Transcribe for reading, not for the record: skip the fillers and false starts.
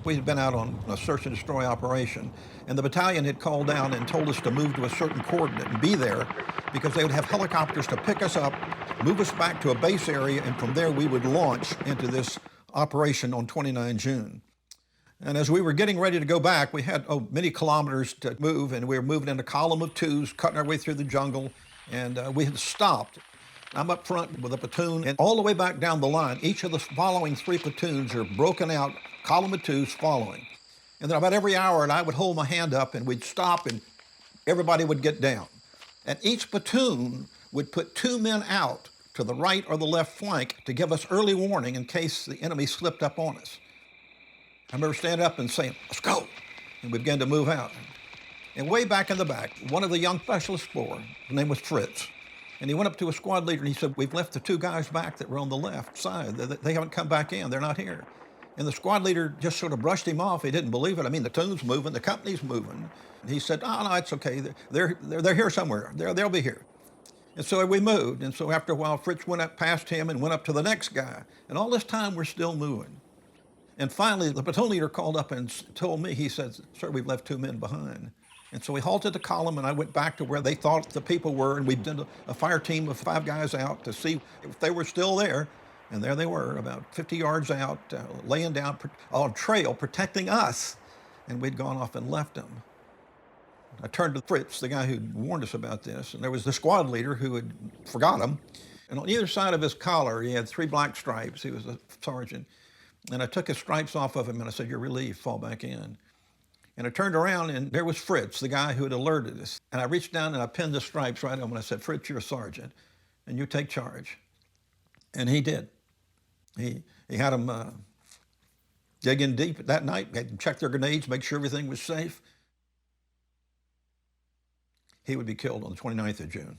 We had been out on a search and destroy operation, and the battalion had called down and told us to move to a certain coordinate and be there because they would have helicopters to pick us up, move us back to a base area, and from there we would launch into this operation on 29 June. And as we were getting ready to go back, we had many kilometers to move, and we were moving in a column of twos, cutting our way through the jungle, and we had stopped. I'm up front with a platoon, and all the way back down the line, each of the following three platoons are broken out, column of twos following. And then about every hour, and I would hold my hand up, and we'd stop, and everybody would get down. And each platoon would put two men out to the right or the left flank to give us early warning in case the enemy slipped up on us. I remember standing up and saying, "Let's go," and we began to move out. And way back in the back, one of the young special explorers, his name was Fritz, and he went up to a squad leader and he said, "We've left the two guys back that were on the left side. They haven't come back in. They're not here." And the squad leader just sort of brushed him off. He didn't believe it. I mean, the platoon's moving, the company's moving. And he said, "Oh, no, it's okay. They're here somewhere. They'll be here." And so we moved. And so after a while, Fritz went up past him and went up to the next guy. And all this time, we're still moving. And finally, the platoon leader called up and told me, he said, "Sir, we've left two men behind." And so we halted the column, and I went back to where they thought the people were, and we did a fire team of 5 guys out to see if they were still there. And there they were, about 50 yards out, laying down on a trail, protecting us. And we'd gone off and left them. I turned to Fritz, the guy who warned us about this, and there was the squad leader who had forgot him. And on either side of his collar, he had 3 black stripes. He was a sergeant. And I took his stripes off of him, and I said, "You're relieved, fall back in." And I turned around, and there was Fritz, the guy who had alerted us. And I reached down, and I pinned the stripes right on him, and I said, "Fritz, you're a sergeant, and you take charge." And he did. He had them dig in deep that night, had them check their grenades, make sure everything was safe. He would be killed on the 29th of June.